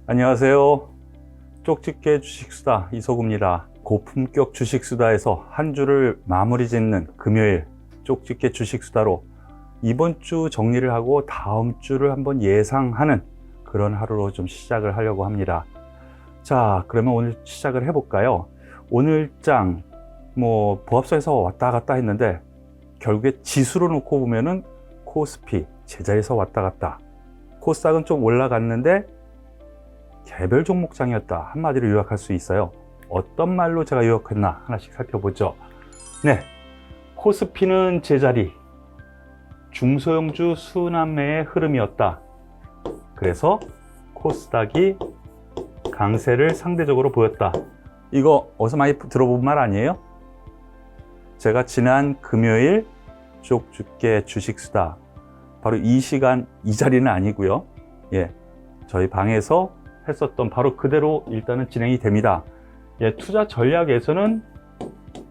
안녕하세요. 쪽집게 주식수다 이소구입니다. 고품격 주식수다에서 한 주를 마무리 짓는 금요일 쪽집게 주식수다로 이번 주 정리를 하고 다음 주를 한번 예상하는 그런 하루로 좀 시작을 하려고 합니다. 자, 그러면 오늘 시작을 해볼까요? 오늘 장 보합선에서 왔다 갔다 했는데 결국에 지수로 놓고 보면은 코스피 제자리에서 왔다 갔다, 코스닥은 좀 올라갔는데 개별 종목장이었다, 한마디로 요약할 수 있어요. 어떤 말로 제가 요약했나 하나씩 살펴보죠. 네, 코스피는 제자리, 중소형주 순환매의 흐름이었다. 그래서 코스닥이 강세를 상대적으로 보였다. 이거 어디서 많이 들어본 말 아니에요? 제가 지난 금요일 쪽집게 주식수다, 바로 이 시간 이 자리는 아니고요. 예, 저희 방에서 했었던 바로 그대로 일단은 진행이 됩니다. 예, 투자 전략에서는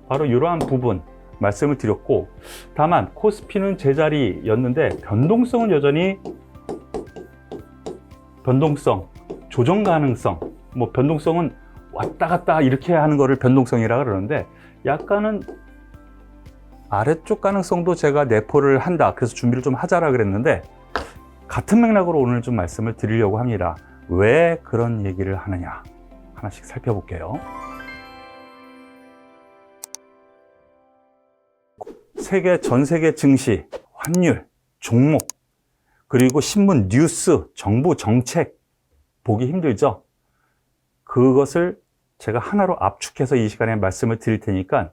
바로 이러한 부분 말씀을 드렸고, 다만 코스피는 제자리였는데 변동성은 여전히 조정 가능성, 변동성은 왔다 갔다 이렇게 하는 거를 변동성이라 그러는데, 약간은 아래쪽 가능성도 제가 내포를 한다, 그래서 준비를 좀 하자라 그랬는데, 같은 맥락으로 오늘 좀 말씀을 드리려고 합니다. 왜 그런 얘기를 하느냐 하나씩 살펴볼게요. 전 세계 증시, 환율, 종목, 그리고 신문, 뉴스, 정부 정책 보기 힘들죠? 그것을 제가 하나로 압축해서 이 시간에 말씀을 드릴 테니까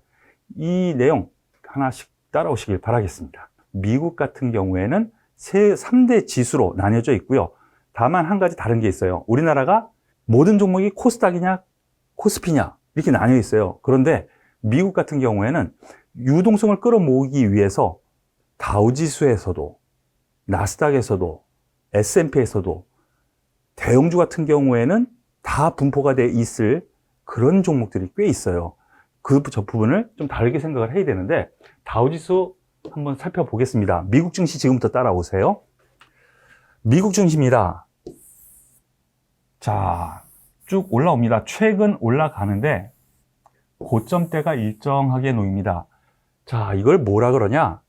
이 내용 하나씩 따라오시길 바라겠습니다. 미국 같은 경우에는 3대 지수로 나뉘어져 있고요. 다만 한 가지 다른 게 있어요. 우리나라가 모든 종목이 코스닥이냐 코스피냐 이렇게 나뉘어 있어요. 그런데 미국 같은 경우에는 유동성을 끌어모으기 위해서 다우지수에서도 나스닥에서도 S&P에서도 대형주 같은 경우에는 다 분포가 돼 있을 그런 종목들이 꽤 있어요. 저 부분을 좀 다르게 생각을 해야 되는데, 다우지수 한번 살펴보겠습니다. 미국 증시 지금부터 따라오세요. 미국 증시입니다. 자, 쭉 올라옵니다. 최근 올라가는데 고점대가 일정하게 놓입니다. 자, 이걸 뭐라 그러냐?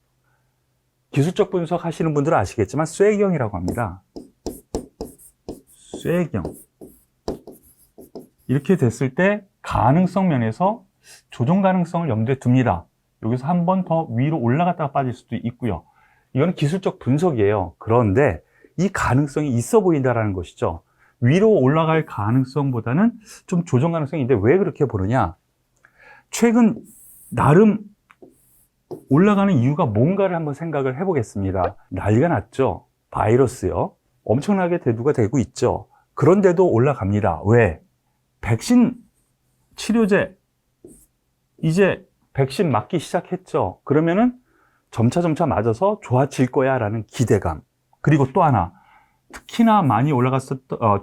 기술적 분석 하시는 분들은 아시겠지만 쇠경이라고 합니다. 쇠경. 이렇게 됐을 때 가능성 면에서 조정 가능성을 염두에 둡니다. 여기서 한 번 더 위로 올라갔다가 빠질 수도 있고요. 이거는 기술적 분석이에요. 그런데 이 가능성이 있어 보인다는 것이죠. 위로 올라갈 가능성보다는 좀 조정 가능성인데, 왜 그렇게 보느냐? 최근 나름 올라가는 이유가 뭔가를 한번 생각을 해보겠습니다. 난리가 났죠. 바이러스요. 엄청나게 대두가 되고 있죠. 그런데도 올라갑니다. 왜? 백신 치료제, 이제 백신 맞기 시작했죠. 그러면은 점차 맞아서 좋아질 거야 라는 기대감. 그리고 또 하나, 특히나 많이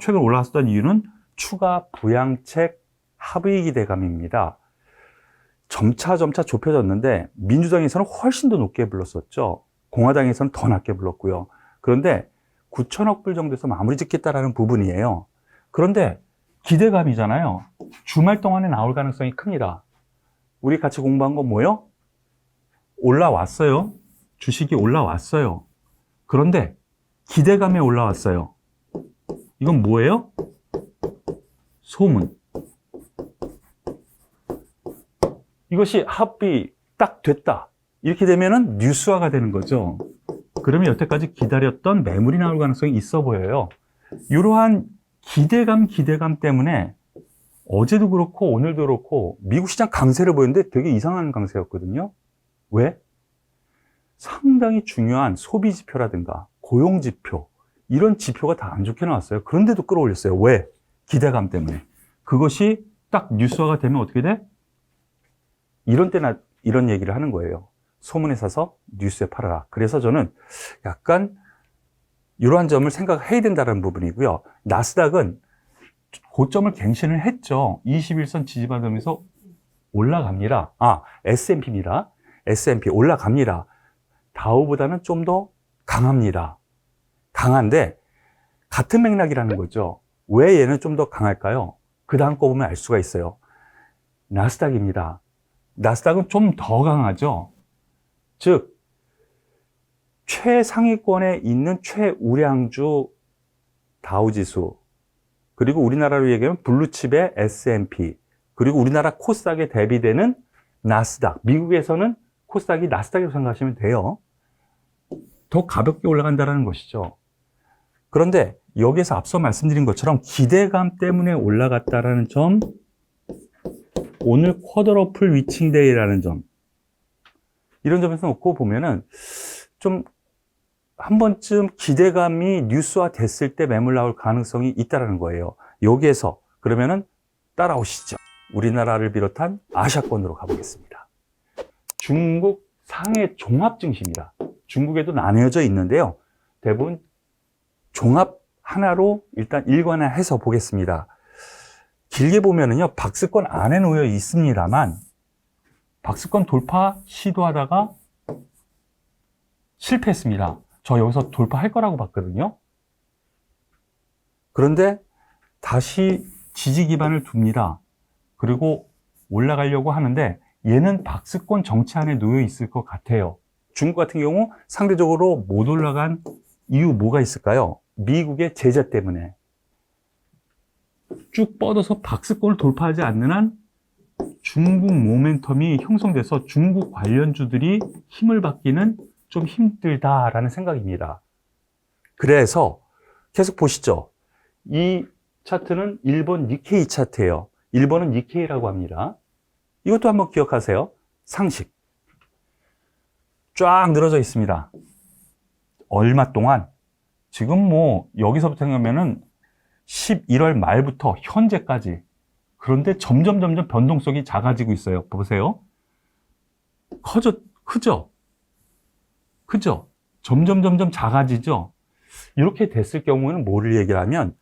최근 올라갔었던 이유는 추가 부양책 합의 기대감입니다. 점차 좁혀졌는데 민주당에서는 훨씬 더 높게 불렀었죠. 공화당에서는 더 낮게 불렀고요. 그런데 9천억 불 정도에서 마무리 짓겠다라는 부분이에요. 그런데 기대감이잖아요. 주말 동안에 나올 가능성이 큽니다. 우리 같이 공부한 건 뭐예요? 올라왔어요. 주식이 올라왔어요. 그런데 기대감에 올라왔어요. 이건 뭐예요? 소문. 이것이 합의 딱 됐다, 이렇게 되면은 뉴스화가 되는 거죠. 그러면 여태까지 기다렸던 매물이 나올 가능성이 있어 보여요. 이러한 기대감 때문에 어제도 그렇고 오늘도 그렇고 미국 시장 강세를 보였는데 되게 이상한 강세였거든요. 왜? 상당히 중요한 소비 지표라든가 고용 지표, 이런 지표가 다 안 좋게 나왔어요. 그런데도 끌어올렸어요. 왜? 기대감 때문에. 그것이 딱 뉴스화가 되면 어떻게 돼? 이런 때나 이런 얘기를 하는 거예요. 소문에 사서 뉴스에 팔아라. 그래서 저는 약간 이러한 점을 생각해야 된다는 부분이고요. 나스닥은 고점을 갱신을 했죠. 21선 지지받으면서 올라갑니다. S&P입니다. S&P 올라갑니다. 다우보다는 좀 더 강합니다. 강한데 같은 맥락이라는 거죠. 왜 얘는 좀 더 강할까요? 그 다음 거 보면 알 수가 있어요. 나스닥입니다. 나스닥은 좀 더 강하죠. 즉 최상위권에 있는 최우량주 다우지수, 그리고 우리나라로 얘기하면 블루칩의 S&P, 그리고 우리나라 코스닥에 대비되는 나스닥, 미국에서는 코스닥이 나스닥이라고 생각하시면 돼요. 더 가볍게 올라간다는 것이죠. 그런데 여기에서 앞서 말씀드린 것처럼 기대감 때문에 올라갔다는 점, 오늘 쿼드러플 위칭데이라는 점, 이런 점에서 놓고 보면은 좀 한 번쯤 기대감이 뉴스화 됐을 때 매물 나올 가능성이 있다는 거예요. 여기에서 그러면은 따라오시죠. 우리나라를 비롯한 아시아권으로 가보겠습니다. 중국 상해 종합 증시입니다. 중국에도 나뉘어져 있는데요. 대부분 종합 하나로 일단 일관화해서 보겠습니다. 길게 보면은요, 박스권 안에 놓여 있습니다만, 박스권 돌파 시도하다가 실패했습니다. 저 여기서 돌파할 거라고 봤거든요. 그런데 다시 지지 기반을 둡니다. 그리고 올라가려고 하는데 얘는 박스권 정체 안에 놓여 있을 것 같아요. 중국 같은 경우 상대적으로 못 올라간 이유 뭐가 있을까요? 미국의 제재 때문에. 쭉 뻗어서 박스권을 돌파하지 않는 한 중국 모멘텀이 형성돼서 중국 관련주들이 힘을 받기는 좀 힘들다라는 생각입니다. 그래서 계속 보시죠. 이 차트는 일본 니케이 차트예요. 일본은 니케이라고 합니다. 이것도 한번 기억하세요. 상식. 쫙 늘어져 있습니다. 얼마 동안? 지금 뭐 여기서부터 생각하면은 11월 말부터 현재까지. 그런데 점점 변동성이 작아지고 있어요. 보세요. 크죠? 점점 작아지죠? 이렇게 됐을 경우는 뭐를 얘기를 하면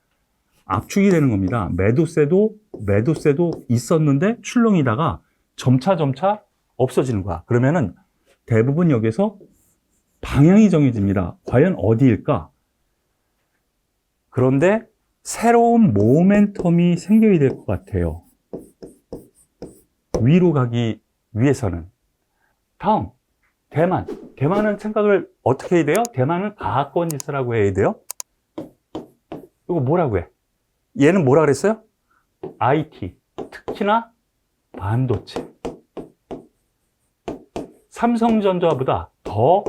압축이 되는 겁니다. 매도세도 있었는데 출렁이다가 점차 없어지는 거야. 그러면은 대부분 여기서 방향이 정해집니다. 과연 어디일까? 그런데 새로운 모멘텀이 생겨야 될 것 같아요. 위로 가기 위해서는. 다음, 대만은 생각을 어떻게 해야 돼요? 대만은 가학권 지수라고 해야 돼요. 이거 뭐라고 해? 얘는 뭐라 그랬어요? IT, 특히나 반도체. 삼성전자보다 더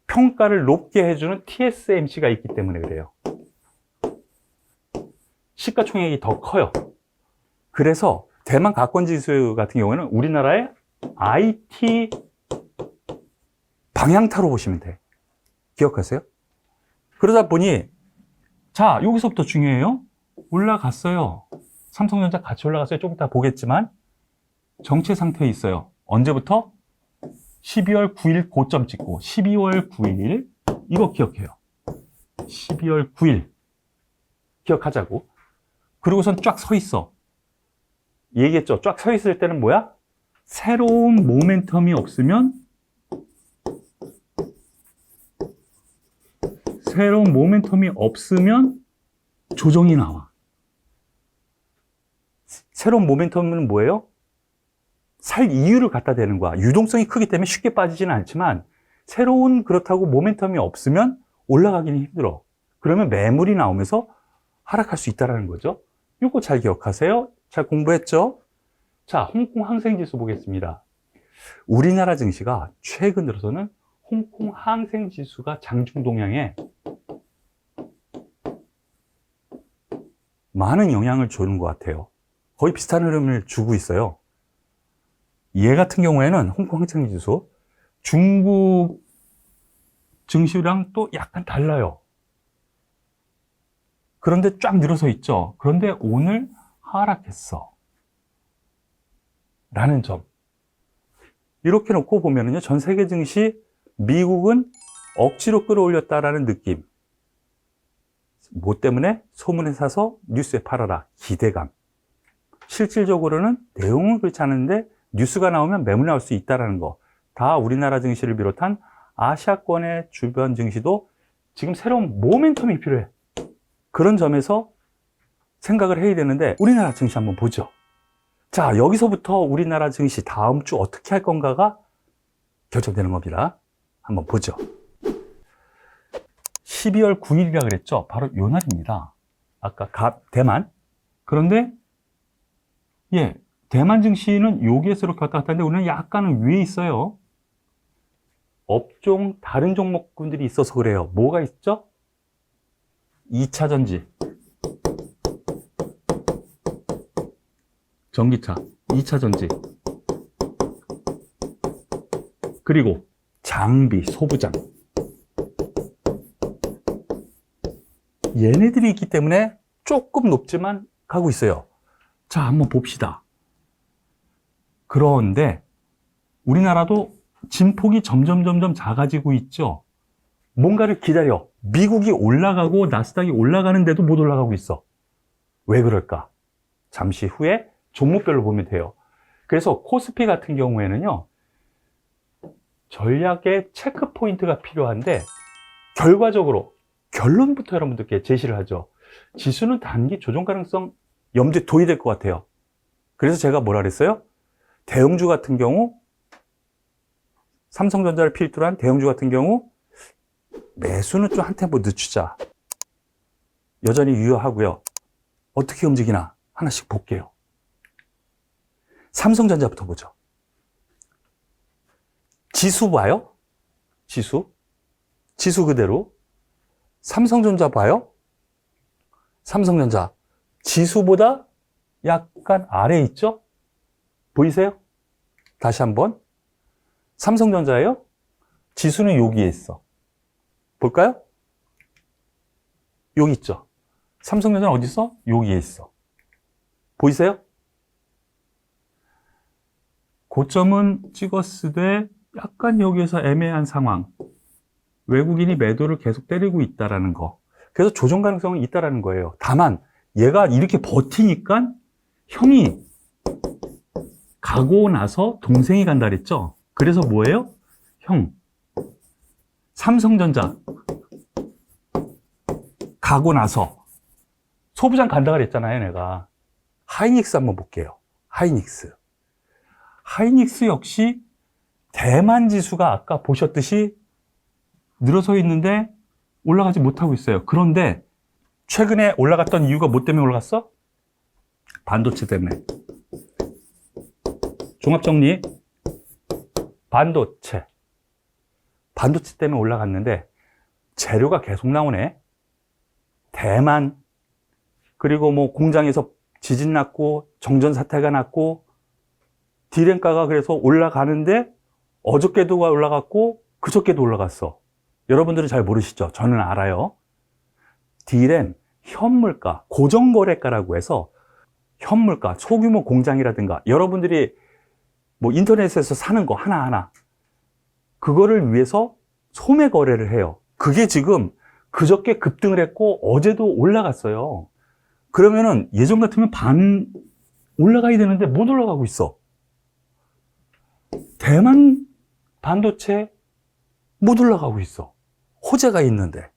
평가를 높게 해주는 TSMC가 있기 때문에 그래요. 시가총액이 더 커요. 그래서 대만 가학권지수 같은 경우에는 우리나라의 IT 방향타로 보시면 돼. 기억하세요? 그러다 보니 자, 여기서부터 중요해요. 올라갔어요. 삼성전자 같이 올라갔어요. 조금 이따 보겠지만 정체 상태에 있어요. 언제부터? 12월 9일 고점 찍고 12월 9일 이거 기억해요. 12월 9일 기억하자고. 그리고선 쫙 서 있어. 얘기했죠. 쫙 서 있을 때는 뭐야? 새로운 모멘텀이 없으면 조정이 나와. 새로운 모멘텀은 뭐예요? 살 이유를 갖다 대는 거야. 유동성이 크기 때문에 쉽게 빠지지는 않지만 새로운 그렇다고 모멘텀이 없으면 올라가기는 힘들어. 그러면 매물이 나오면서 하락할 수 있다는 거죠. 이거 잘 기억하세요. 잘 공부했죠? 자, 홍콩 항생지수 보겠습니다. 우리나라 증시가 최근 들어서는 홍콩 항생지수가 장중 동향에 많은 영향을 주는 것 같아요. 거의 비슷한 흐름을 주고 있어요. 얘 같은 경우에는 홍콩 항생지수 중국 증시랑 또 약간 달라요. 그런데 쫙 늘어서 있죠. 그런데 오늘 하락했어. 라는 점. 이렇게 놓고 보면은요, 전 세계 증시 미국은 억지로 끌어올렸다라는 느낌. 뭐 때문에? 소문에 사서 뉴스에 팔아라. 기대감. 실질적으로는 내용은 그렇지 않은데 뉴스가 나오면 매물 나올 수 있다는 거. 다 우리나라 증시를 비롯한 아시아권의 주변 증시도 지금 새로운 모멘텀이 필요해. 그런 점에서 생각을 해야 되는데 우리나라 증시 한번 보죠. 자, 여기서부터 우리나라 증시 다음 주 어떻게 할 건가가 결정되는 겁니다. 한번 보죠. 12월 9일이라 그랬죠. 바로 요 날입니다. 아까 대만. 그런데 대만 증시는 여기에서 이렇게 왔다 갔다 하는데 우리는 약간은 위에 있어요. 업종 다른 종목군들이 있어서 그래요. 뭐가 있죠? 2차 전지, 전기차, 2차 전지, 그리고 장비, 소부장. 얘네들이 있기 때문에 조금 높지만 가고 있어요. 자, 한번 봅시다. 그런데 우리나라도 진폭이 점점 작아지고 있죠. 뭔가를 기다려. 미국이 올라가고 나스닥이 올라가는데도 못 올라가고 있어. 왜 그럴까? 잠시 후에 종목별로 보면 돼요. 그래서 코스피 같은 경우에는요, 전략의 체크 포인트가 필요한데, 결과적으로 결론부터 여러분들께 제시를 하죠. 지수는 단기 조정 가능성 염두에 둬야 될 것 같아요. 그래서 제가 뭐라 그랬어요? 대형주 같은 경우, 삼성전자를 필두로 한 대형주 같은 경우 매수는 좀 한 템포 늦추자. 여전히 유효하고요. 어떻게 움직이나 하나씩 볼게요. 삼성전자부터 보죠. 지수 봐요. 지수 그대로. 삼성전자 봐요. 삼성전자 지수보다 약간 아래에 있죠? 보이세요? 다시 한번. 삼성전자예요. 지수는 여기에 있어. 볼까요? 여기 있죠. 삼성전자는 어디 있어? 여기에 있어. 보이세요? 고점은 찍었으되 약간 여기에서 애매한 상황. 외국인이 매도를 계속 때리고 있다라는 거. 그래서 조정 가능성은 있다라는 거예요. 다만 얘가 이렇게 버티니까 형이 가고 나서 동생이 간다 그랬죠. 그래서 뭐예요? 형, 삼성전자 가고 나서 소부장 간다 그랬잖아요, 내가. 하이닉스 한번 볼게요. 하이닉스 역시 대만 지수가 아까 보셨듯이 늘어서 있는데 올라가지 못하고 있어요. 그런데 최근에 올라갔던 이유가 뭐 때문에 올라갔어? 반도체 때문에. 종합정리. 반도체 때문에 올라갔는데 재료가 계속 나오네. 대만, 그리고 뭐 공장에서 지진 났고 정전 사태가 났고 디램가가 그래서 올라가는데 어저께도 올라갔고 그저께도 올라갔어. 여러분들은 잘 모르시죠? 저는 알아요. 디램, 현물가, 고정거래가라고 해서 현물가, 소규모 공장이라든가 여러분들이 뭐 인터넷에서 사는 거 하나하나 그거를 위해서 소매 거래를 해요. 그게 지금 그저께 급등을 했고 어제도 올라갔어요. 그러면은 예전 같으면 반 올라가야 되는데 못 올라가고 있어. 대만 반도체 못 올라가고 있어. 호재가 있는데.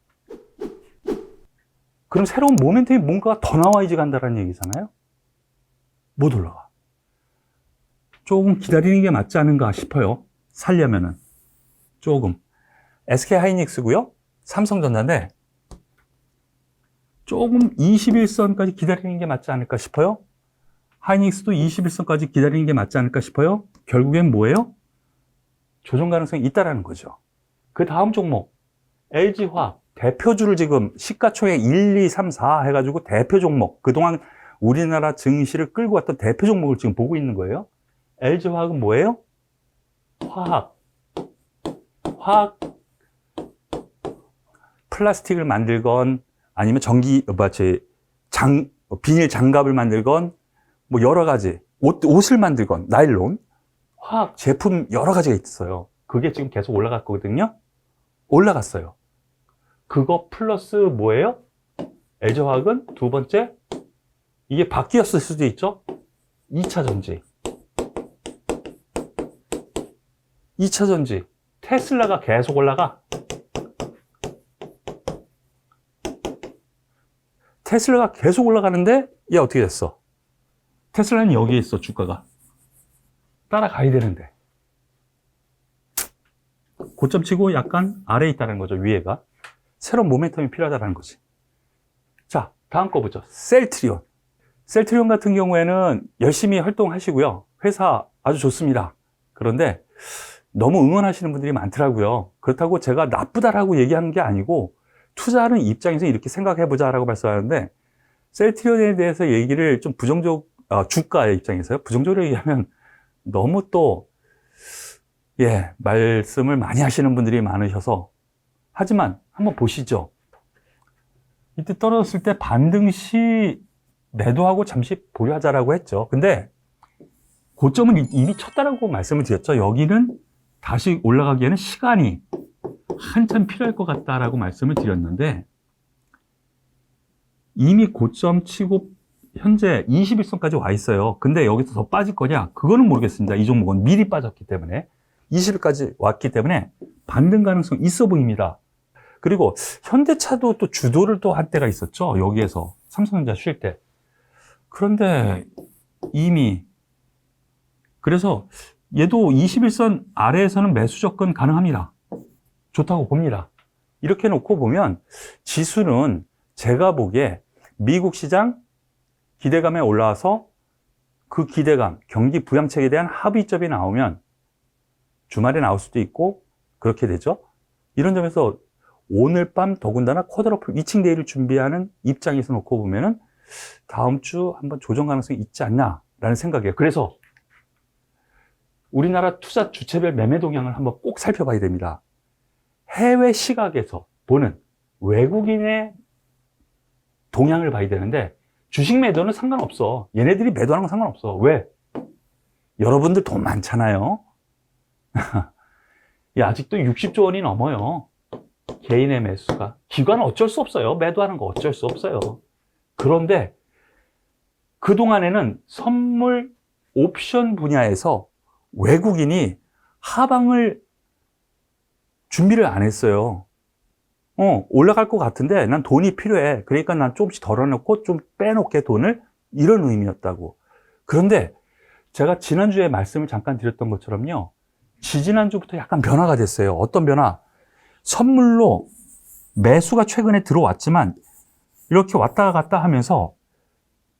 그럼 새로운 모멘텀이 뭔가가 더 나와야지 간다는 얘기잖아요. 못 올라가. 조금 기다리는 게 맞지 않은가 싶어요. 살려면은. 조금. SK하이닉스고요. 삼성전자인데 조금 21선까지 기다리는 게 맞지 않을까 싶어요. 하이닉스도 21선까지 기다리는 게 맞지 않을까 싶어요. 결국엔 뭐예요? 조정 가능성이 있다라는 거죠. 그 다음 종목 LG화학 대표주를 지금 시가총액 1, 2, 3, 4 해가지고 대표 종목, 그동안 우리나라 증시를 끌고 왔던 대표 종목을 지금 보고 있는 거예요. LG화학은 뭐예요? 화학 플라스틱을 만들건 아니면 비닐 장갑을 만들건 뭐 여러 가지 옷을 만들건 나일론 화학 제품 여러 가지가 있어요. 그게 지금 계속 올라갔거든요. 올라갔어요. 그거 플러스 뭐예요? LG화학은 두 번째 이게 바뀌었을 수도 있죠. 2차 전지 테슬라가 계속 올라가. 테슬라가 계속 올라가는데 얘 어떻게 됐어? 테슬라는 여기에 있어, 주가가. 따라가야 되는데. 고점 치고 약간 아래에 있다는 거죠, 위에가. 새로운 모멘텀이 필요하다는 거지. 자, 다음 거 보죠. 셀트리온. 셀트리온 같은 경우에는 열심히 활동하시고요. 회사 아주 좋습니다. 그런데 너무 응원하시는 분들이 많더라고요. 그렇다고 제가 나쁘다라고 얘기하는 게 아니고 투자하는 입장에서 이렇게 생각해보자라고 말씀하는데 셀트리온에 대해서 얘기를 좀 주가의 입장에서요. 부정적으로 얘기하면 너무 또, 말씀을 많이 하시는 분들이 많으셔서. 하지만 한번 보시죠. 이때 떨어졌을 때 반등 시 매도하고 잠시 보유하자라고 했죠. 근데 고점은 이미 쳤다라고 말씀을 드렸죠. 여기는 다시 올라가기에는 시간이 한참 필요할 것 같다라고 말씀을 드렸는데 이미 고점 치고 현재 21선까지 와 있어요. 근데 여기서 더 빠질 거냐? 그거는 모르겠습니다. 이 종목은 미리 빠졌기 때문에 20일까지 왔기 때문에 반등 가능성 있어 보입니다. 그리고 현대차도 또 주도를 또 할 때가 있었죠. 여기에서 삼성전자 쉴 때. 그런데 이미 그래서 얘도 21선 아래에서는 매수 접근 가능합니다. 좋다고 봅니다. 이렇게 놓고 보면 지수는 제가 보기에 미국 시장 기대감에 올라와서 그 기대감, 경기 부양책에 대한 합의점이 나오면 주말에 나올 수도 있고 그렇게 되죠. 이런 점에서 오늘 밤 더군다나 쿼드러플 위칭 데이를 준비하는 입장에서 놓고 보면은 다음 주 한번 조정 가능성이 있지 않나라는 생각이에요. 그래서 우리나라 투자 주체별 매매 동향을 한번 꼭 살펴봐야 됩니다. 해외 시각에서 보는 외국인의 동향을 봐야 되는데 주식 매도는 상관없어. 얘네들이 매도하는 건 상관없어. 왜? 여러분들 돈 많잖아요. 아직도 60조 원이 넘어요. 개인의 매수가. 기관은 어쩔 수 없어요. 매도하는 거 어쩔 수 없어요. 그런데 그동안에는 선물 옵션 분야에서 외국인이 하방을 준비를 안 했어요. 올라갈 것 같은데 난 돈이 필요해. 그러니까 난 조금씩 덜어놓고 좀 빼놓게 돈을, 이런 의미였다고. 그런데 제가 지난주에 말씀을 잠깐 드렸던 것처럼요. 지지난주부터 약간 변화가 됐어요. 어떤 변화? 선물로 매수가 최근에 들어왔지만 이렇게 왔다 갔다 하면서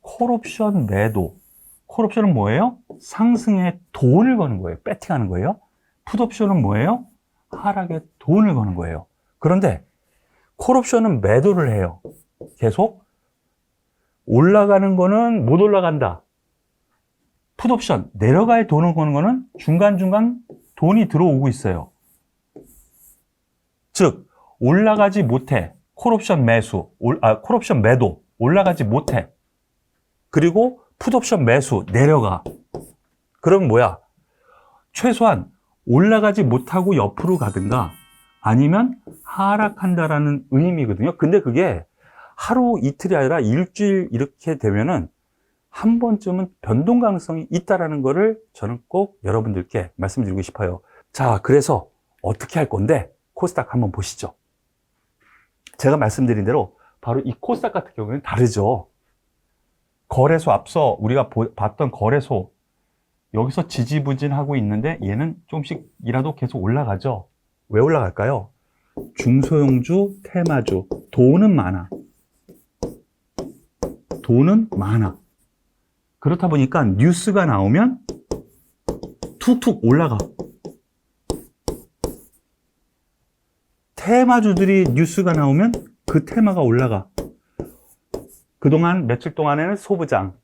콜옵션 매도. 콜옵션은 뭐예요? 상승에 돈을 거는 거예요. 배팅하는 거예요. 풋옵션은 뭐예요? 하락에 돈을 거는 거예요. 그런데 콜옵션은 매도를 해요. 계속 올라가는 거는 못 올라간다. 풋옵션 내려갈 돈을 거는 거는 중간중간 돈이 들어오고 있어요. 즉 올라가지 못해. 콜옵션 콜옵션 매도 올라가지 못해. 그리고 풋옵션 매수 내려가. 그럼 뭐야? 최소한 올라가지 못하고 옆으로 가든가 아니면 하락한다라는 의미거든요. 근데 그게 하루 이틀이 아니라 일주일 이렇게 되면은 한 번쯤은 변동 가능성이 있다라는 거를 저는 꼭 여러분들께 말씀드리고 싶어요. 자, 그래서 어떻게 할 건데 코스닥 한번 보시죠. 제가 말씀드린 대로 바로 이 코스닥 같은 경우는 다르죠. 거래소, 앞서 우리가 봤던 거래소, 여기서 지지부진하고 있는데 얘는 조금씩이라도 계속 올라가죠. 왜 올라갈까요? 중소형주, 테마주, 돈은 많아. 돈은 많아. 그렇다 보니까 뉴스가 나오면 툭툭 올라가. 테마주들이 뉴스가 나오면 그 테마가 올라가. 그동안 며칠 동안에는 소부장,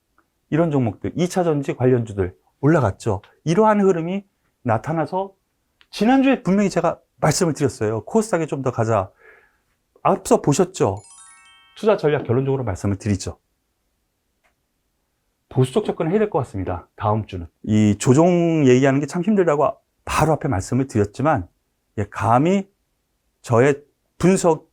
이런 종목들, 2차전지 관련주들 올라갔죠. 이러한 흐름이 나타나서 지난주에 분명히 제가 말씀을 드렸어요. 코스닥에 좀 더 가자. 앞서 보셨죠? 투자 전략 결론적으로 말씀을 드리죠. 보수적 접근을 해야 될 것 같습니다. 다음 주는. 이 조정 얘기하는 게 참 힘들다고 바로 앞에 말씀을 드렸지만 감히 저의 분석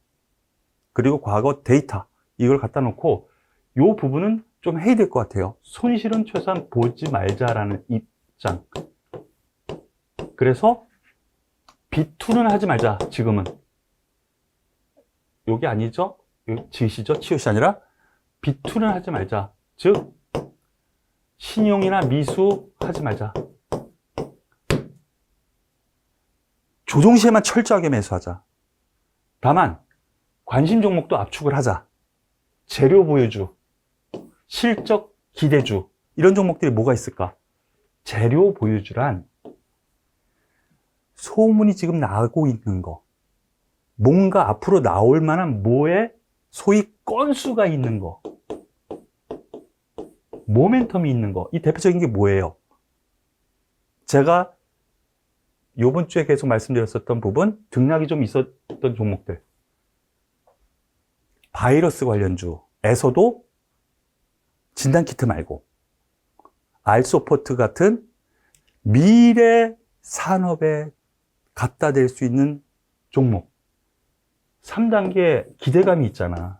그리고 과거 데이터 이걸 갖다 놓고 이 부분은 좀 해야 될 것 같아요. 손실은 최소한 보지 말자라는 입장. 그래서 비투는 하지 말자. 지금은 요게 아니죠? 지으시죠? 치읓이 아니라 비투는 하지 말자. 즉 신용이나 미수 하지 말자. 조정 시에만 철저하게 매수하자. 다만 관심 종목도 압축을 하자. 재료 보유주, 실적 기대주, 이런 종목들이 뭐가 있을까? 재료 보유주란 소문이 지금 나고 있는 거, 뭔가 앞으로 나올 만한 뭐에 소위 건수가 있는 거, 모멘텀이 있는 거. 이 대표적인 게 뭐예요? 제가 요번 주에 계속 말씀드렸었던 부분, 등락이 좀 있었던 종목들, 바이러스 관련주에서도 진단키트 말고 알소포트 같은 미래 산업에 갖다 댈 수 있는 종목, 3단계 기대감이 있잖아.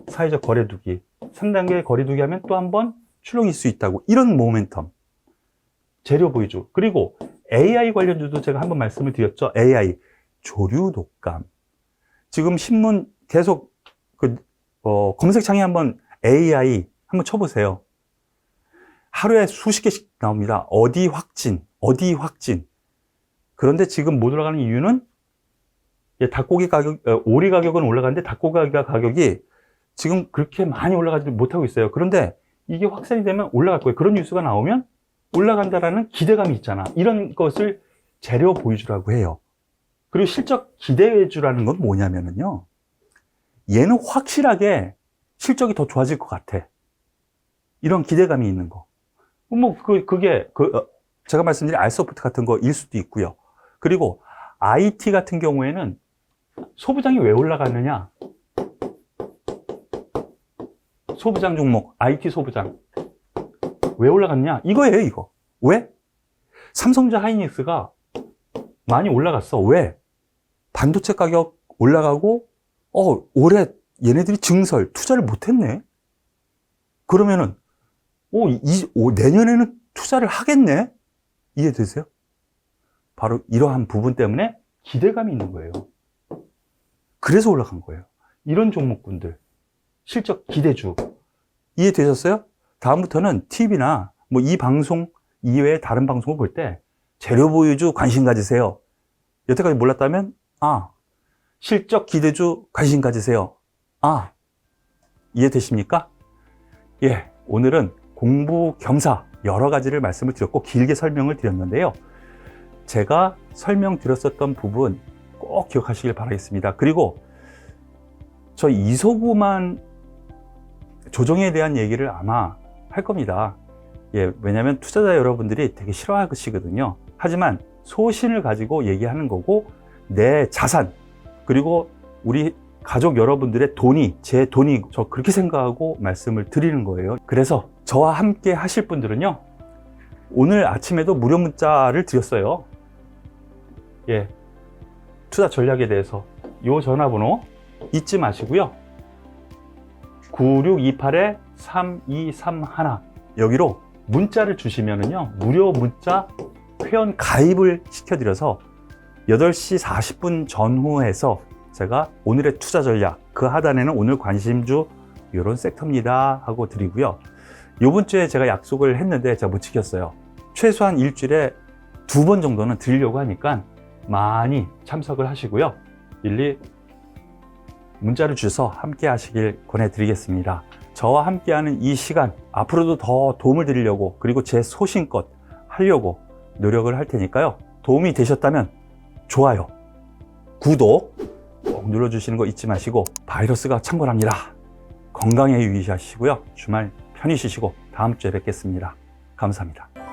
사회적 거래두기, 3단계 거래두기 하면 또 한 번 출렁일 수 있다고. 이런 모멘텀, 재료 보유주. 그리고 AI 관련주도 제가 한번 말씀을 드렸죠. AI, 조류 독감. 지금 신문 계속 검색창에 한번 AI 한번 쳐보세요. 하루에 수십 개씩 나옵니다. 어디 확진, 어디 확진. 그런데 지금 못 올라가는 이유는 닭고기 가격, 오리 가격은 올라가는데 닭고기 가격이 지금 그렇게 많이 올라가지 못하고 있어요. 그런데 이게 확산이 되면 올라갈 거예요. 그런 뉴스가 나오면 올라간다라는 기대감이 있잖아. 이런 것을 재료 보유주라고 해요. 그리고 실적 기대주라는 건 뭐냐면요, 얘는 확실하게 실적이 더 좋아질 것 같아. 이런 기대감이 있는 거. 그게 제가 말씀드린 알소프트 같은 거일 수도 있고요. 그리고 IT 같은 경우에는 소부장이 왜 올라가느냐? 소부장 종목, IT 소부장. 왜 올라갔냐? 이거예요, 이거. 왜? 삼성전자 하이닉스가 많이 올라갔어. 왜? 반도체 가격 올라가고, 올해 얘네들이 증설, 투자를 못했네? 그러면은, 내년에는 투자를 하겠네? 이해되세요? 바로 이러한 부분 때문에 기대감이 있는 거예요. 그래서 올라간 거예요. 이런 종목군들, 실적 기대주. 이해되셨어요? 다음부터는 TV나 이 방송 이외에 다른 방송을 볼 때 재료 보유주 관심 가지세요. 여태까지 몰랐다면, 실적 기대주 관심 가지세요. 이해되십니까? 예, 오늘은 공부 겸사 여러 가지를 말씀을 드렸고 길게 설명을 드렸는데요. 제가 설명드렸었던 부분 꼭 기억하시길 바라겠습니다. 그리고 저 이소구만 조정에 대한 얘기를 아마 할 겁니다. 예, 왜냐하면 투자자 여러분들이 되게 싫어하시거든요. 하지만 소신을 가지고 얘기하는 거고, 내 자산, 그리고 우리 가족 여러분들의 돈이 제 돈이, 저 그렇게 생각하고 말씀을 드리는 거예요. 그래서 저와 함께 하실 분들은요, 오늘 아침에도 무료 문자를 드렸어요. 예, 투자 전략에 대해서 이 전화번호 잊지 마시고요. 9628-3231 여기로 문자를 주시면은요, 무료 문자 회원 가입을 시켜드려서 8시 40분 전후해서 제가 오늘의 투자 전략, 그 하단에는 오늘 관심주 이런 섹터입니다 하고 드리고요. 이번 주에 제가 약속을 했는데 제가 못 지켰어요. 최소한 일주일에 2번 정도는 드리려고 하니까 많이 참석을 하시고요. 일일이 문자를 주셔서 함께 하시길 권해드리겠습니다. 저와 함께하는 이 시간, 앞으로도 더 도움을 드리려고, 그리고 제 소신껏 하려고 노력을 할 테니까요. 도움이 되셨다면 좋아요, 구독 꼭 눌러주시는 거 잊지 마시고, 바이러스가 창궐합니다. 건강에 유의하시고요. 주말 편히 쉬시고 다음 주에 뵙겠습니다. 감사합니다.